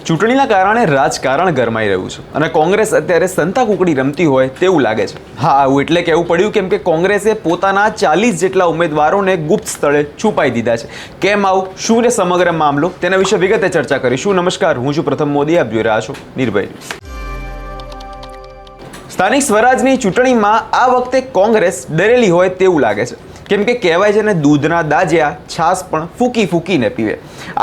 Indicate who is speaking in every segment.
Speaker 1: ચૂંટણીના કારણે રાજકારણ ગરમાઈ રહ્યું છે અને કોંગ્રેસ અત્યારે સંતા કુકડી રમતી હોય તેવું લાગે છે. હા, આવું એટલે કહેવું પડ્યું કેમ કે કોંગ્રેસે પોતાના 40 જેટલા ઉમેદવારોને ગુપ્ત સ્થળે છુપાઈ દીધા છે. કેમ આવું, શું છે સમગ્ર મામલો, તેના વિશે વિગતે ચર્ચા કરીશું. નમસ્કાર, હું છું પ્રથમ મોદી, આપ જોઈ રહ્યા છો નિર્ભય ન્યૂઝ. સ્થાનિક સ્વરાજની ચૂંટણીમાં આ વખતે કોંગ્રેસ ડરેલી હોય તેવું લાગે છે કેમ કે કહેવાય છે ને, દૂધના દાજિયા છાસ પણ ફૂકી ફૂકીને પીવે.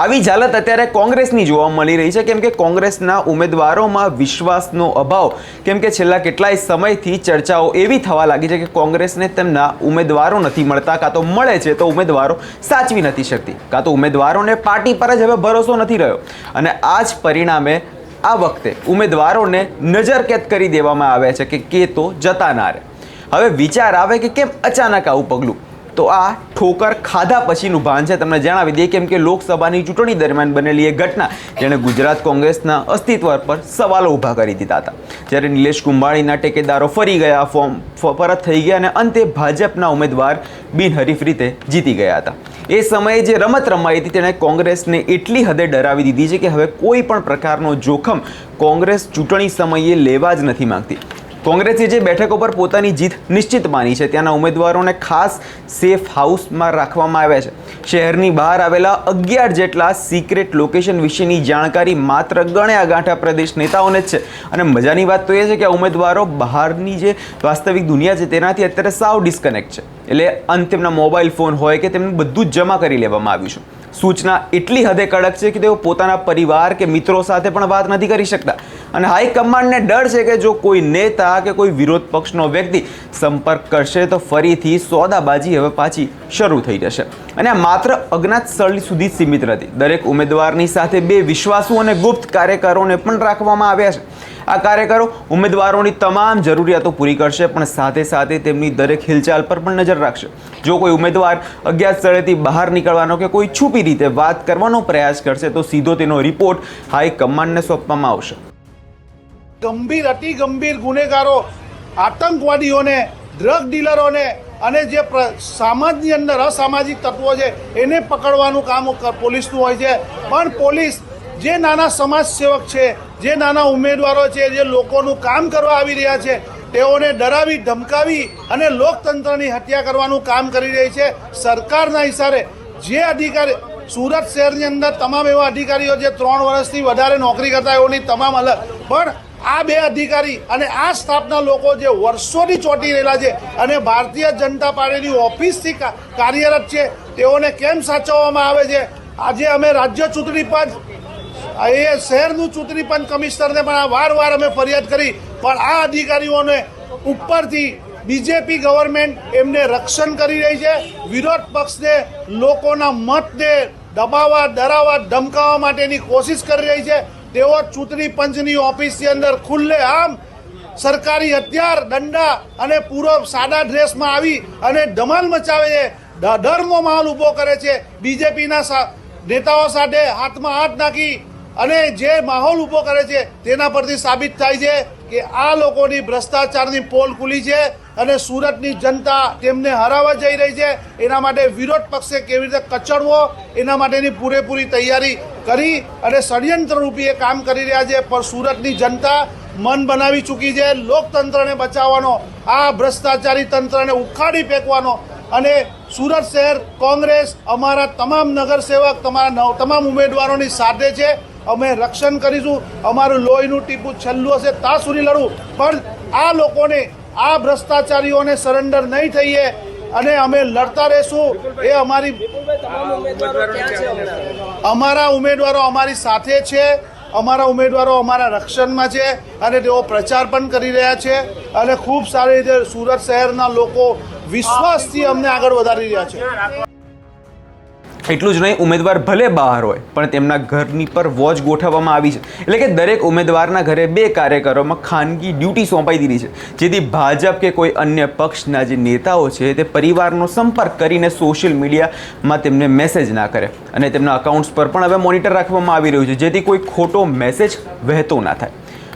Speaker 1: આવી જ હાલત અત્યારે કોંગ્રેસની જોવા મળી રહી છે કેમ કે કોંગ્રેસના ઉમેદવારોમાં વિશ્વાસનો અભાવ, કેમ કે છેલ્લા કેટલાય સમયથી ચર્ચાઓ એવી થવા લાગી છે કે કોંગ્રેસને તેમના ઉમેદવારો નથી મળતા, કાં તો મળે છે તો ઉમેદવારો સાચવી નથી શકતી, કાં તો ઉમેદવારોને પાર્ટી પર જ હવે ભરોસો નથી રહ્યો. અને આ જ પરિણામે આ વખતે ઉમેદવારોને નજરકેદ કરી દેવામાં આવે છે કે તો જતા ના રહે. હવે વિચાર આવે કે કેમ અચાનક આવું પગલું, તો આ ઠોકર ખાધા પછીનું ભાન છે. તમને જણાવી દઈએ કેમ કે લોકસભાની ચૂંટણી દરમિયાન બનેલી એ ઘટના જેણે ગુજરાત કોંગ્રેસના અસ્તિત્વ પર સવાલો ઊભા કરી દીધા હતા. જ્યારે નિલેશ કુંભાણીના ટેકેદારો ફરી ગયા, ફોર્મ પરત થઈ ગયા અને અંતે ભાજપના ઉમેદવાર બિનહરીફ રીતે જીતી ગયા હતા. એ સમયે જે રમત રમાઈ હતી તેણે કોંગ્રેસને એટલી હદે ડરાવી દીધી છે કે હવે કોઈ પણ પ્રકારનો જોખમ કોંગ્રેસ ચૂંટણી સમયે લેવા જ નથી માંગતી. કોંગ્રેસે જે બેઠકો પર પોતાની જીત નિશ્ચિત માની છે ત્યાંના ઉમેદવારોને ખાસ સેફ હાઉસમાં રાખવામાં આવ્યા છે. શહેરની બહાર આવેલા 11 જેટલા સિક્રેટ લોકેશન વિશેની જાણકારી માત્ર ગણ્યા ગાંઠા પ્રદેશ નેતાઓને જ છે. અને મજાની વાત તો એ છે કે આ ઉમેદવારો બહારની જે વાસ્તવિક દુનિયા છે તેનાથી અત્યારે સાવ ડિસ્કનેક્ટ છે. એટલે તેમના મોબાઈલ ફોન હોય કે તેમને બધું જ જમા કરી લેવામાં આવ્યું છે. સૂચના એટલી હદે કડક છે કે તેઓ પોતાના પરિવાર કે મિત્રો સાથે પણ વાત નથી કરી શકતા. અને હાઈકમાન્ડને ડર છે કે જો કોઈ નેતા કે કોઈ વિરોધ પક્ષનો વ્યક્તિ સંપર્ક કરશે તો ફરીથી સોદાબાજી હવે પાછી શરૂ થઈ જશે. અને આ માત્ર અજ્ઞાત સ્થળ સુધી સીમિત નથી. દરેક ઉમેદવારની સાથે 2 વિશ્વાસુ અને ગુપ્ત કાર્યકરોને પણ રાખવામાં આવ્યા છે. આ કાર્યકરો ઉમેદવારોની તમામ જરૂરિયાતો પૂરી કરશે પણ સાથે સાથે તેમની દરેક હિલચાલ પર પણ નજર રાખશે. જો કોઈ ઉમેદવાર અજ્ઞાત સ્થળેથી બહાર નીકળવાનો કે કોઈ છુપી રીતે વાત કરવાનો પ્રયાસ કરશે તો સીધો તેનો રિપોર્ટ હાઈકમાન્ડને સોંપવામાં આવશે.
Speaker 2: ગંભીર અતિ ગંભીર ગુનેગારો, આતંકવાદીઓને, ડ્રગ ડીલરોને અને જે સમાજની અંદર અસામાજિક તત્વો છે એને પકડવાનું કામ પોલીસનું હોય છે. પણ પોલીસ જે નાના સમાજસેવક છે, જે નાના ઉમેદવારો છે, જે લોકોનું કામ કરવા આવી રહ્યા છે તેઓને ડરાવી ધમકાવી અને લોકતંત્રની હત્યા કરવાનું કામ કરી રહી છે. સરકારના ઇશારે જે અધિકારી સુરત શહેરની અંદર તમામ એવા અધિકારીઓ જે 3 વર્ષથી વધારે નોકરી કરતા એઓની તમામ અલગ, પણ આ 2 અધિકારી અને આ સ્ટાફના લોકો જે વર્ષોથી ચોંટી રહેલા છે અને ભારતીય જનતા પાર્ટીની ઓફિસથી કાર્યરત છે તેઓને કેમ સાચવવામાં આવે છે. આજે અમે રાજ્ય ચૂંટણી પંચ, એ શહેરનું ચૂંટણી પંચ કમિશનરને પણ વારવાર અમે ફરિયાદ કરી, પણ આ અધિકારીઓને ઉપરથી બીજેપી ગવર્મેન્ટ એમને રક્ષણ કરી રહી છે. વિરોધ પક્ષને લોકોના મતને દબાવવા, ડરાવવા, ધમકાવવા માટેની કોશિશ કરી રહી છે. તેઓ ચૂંટણી પંચની ઓફિસની અંદર ખુલ્લેઆમ સરકારી હથિયાર, દંડા અને પૂરો સાદા ડ્રેસમાં આવી અને ધમાલ મચાવે છે, ડરનો માહોલ ઊભો કરે છે. બીજેપીના નેતાઓ સાથે હાથમાં હાથ નાખી અને જે માહોલ ઊભો કરે છે તેના પરથી સાબિત થાય છે કે આ લોકોની ભ્રષ્ટાચારની પોલ ખુલી છે અને સુરતની જનતા તેમને હરાવવા જઈ રહી છે. એના માટે વિરોધ પક્ષે કેવી રીતે કચડવો એના માટેની પૂરેપૂરી તૈયારી કરી અને ષડયંત્ર રૂપી એ કામ કરી રહ્યા છે. પણ સુરતની જનતા મન બનાવી ચૂકી છે લોકતંત્રને બચાવવાનો, આ ભ્રષ્ટાચારી તંત્રને ઉખાડી ફેંકવાનો. અને સુરત શહેર કોંગ્રેસ અમારા તમામ નગરસેવક, તમામ ઉમેદવારોની સાથે છે. અમે રક્ષણ કરીશું. અમારું લોહીનું ટીપું છેલ્લું હશે ત્યાં સુધી લડવું, પણ આ લોકોને, આ ભ્રષ્ટાચારીઓને સરેન્ડર નહીં થઈએ અને અમે લડતા રહેશું. એ અમારા ઉમેદવારો અમારી સાથે છે, અમારા ઉમેદવારો અમારા રક્ષણમાં છે અને તેઓ પ્રચાર પણ કરી રહ્યા છે અને ખૂબ સારી રીતે સુરત શહેરના લોકો વિશ્વાસથી અમને આગળ વધારી રહ્યા છે.
Speaker 1: એટલું જ નહીં, ઉમેદવાર ભલે બહાર હોય પણ તેમના ઘરની પર વોચ ગોઠવવામાં આવી છે. એટલે કે દરેક ઉમેદવારના ઘરે 2 કાર્યકરોમાં ખાનગી ડ્યુટી સોંપાઈ દીધી છે, જેથી ભાજપ કે કોઈ અન્ય પક્ષના જે નેતાઓ છે તે પરિવારનો સંપર્ક કરીને સોશિયલ મીડિયામાં તેમને મેસેજ ના કરે. અને તેમના અકાઉન્ટ્સ પર પણ હવે મોનિટર રાખવામાં આવી રહ્યું છે જેથી કોઈ ખોટો મેસેજ વહેતો ના થાય.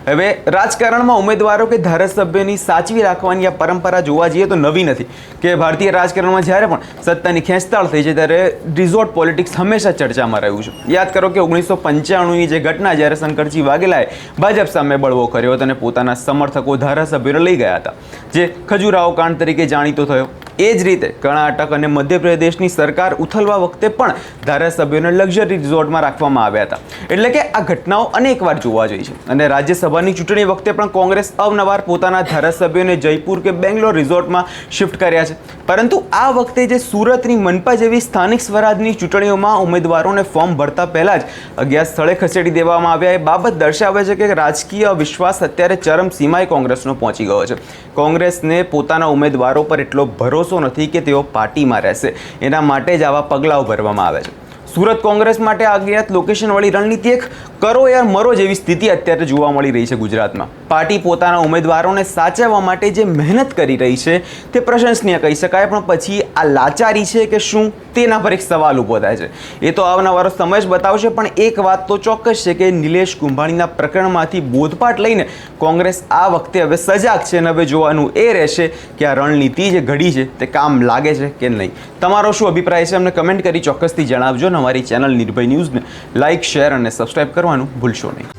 Speaker 1: હવે રાજકારણમાં ઉમેદવારો કે ધારાસભ્યોની સાચવી રાખવાની આ પરંપરા જોવા જઈએ તો નવી નથી કે ભારતીય રાજકારણમાં જ્યારે પણ સત્તાની ખેંચતાળ થઈ છે ત્યારે રિઝોર્ટ પોલિટિક્સ હંમેશા ચર્ચામાં રહ્યું છે. યાદ કરો કે 1995ની જે ઘટના જ્યારે શંકરજી વાઘેલાએ ભાજપ સામે બળવો કર્યો હતો અને પોતાના સમર્થકો ધારાસભ્યોને લઈ ગયા હતા, જે ખજુરાહો કાંડ તરીકે જાણીતો થયો. એ જ રીતે કર્ણાટક અને મધ્યપ્રદેશની સરકાર ઉથલવા વખતે પણ ધારાસભ્યોને લક્ઝરી રિઝોર્ટમાં રાખવામાં આવ્યા હતા. એટલે કે આ ઘટનાઓ અનેકવાર જોવા જઈ છે અને રાજ્યસભાની ચૂંટણી વખતે પણ કોંગ્રેસ અવનવાર પોતાના ધારાસભ્યોને જયપુર કે બેંગ્લોર રિઝોર્ટમાં શિફ્ટ કર્યા છે. પરંતુ આ વખતે જે સુરતની મનપા જેવી સ્થાનિક સ્વરાજની ચૂંટણીઓમાં ઉમેદવારોને ફોર્મ ભરતા પહેલા જ અજ્ઞાત સ્થળે ખસેડી દેવામાં આવ્યા એ બાબત દર્શાવે છે કે રાજકીય વિશ્વાસ અત્યારે ચરમસીમાએ કોંગ્રેસનો પહોંચી ગયો છે. કોંગ્રેસને પોતાના ઉમેદવારો પર એટલો ભરોસો નથી કે તેઓ પાર્ટીમાં રહેશે, એના માટે જ આવા પગલાઓ ભરવામાં આવે છે. સુરત કોંગ્રેસ માટે અજ્ઞાત લોકેશનવાળી રણનીતિ એક કરો યાર મરો જેવી સ્થિતિ અત્યારે જોવા મળી રહી છે ગુજરાતમાં. પાર્ટી પોતાના ઉમેદવારોને સાચવવા માટે જે મહેનત કરી રહી છે તે પ્રશંસનીય કહી શકાય, પણ પછી આ લાચારી છે કે શું તેના પર એક સવાલ ઊભો થાય છે. એ તો આવનારો સમય જ બતાવશે, પણ એક વાત તો ચોક્કસ છે કે નિલેશ કુંભાણીના પ્રકરણમાંથી બોધપાઠ લઈને કોંગ્રેસ આ વખતે હવે સજાગ છે અને હવે જોવાનું એ રહેશે કે આ રણનીતિ જે ઘડી છે તે કામ લાગે છે કે નહીં. તમારો શું અભિપ્રાય છે અમને કમેન્ટ કરી ચોક્કસથી જણાવજો. અમારી ચેનલ નિર્ભય ન્યૂઝને લાઇક, શેર અને સબસ્ક્રાઇબ કરવાનું ભૂલશો નહીં.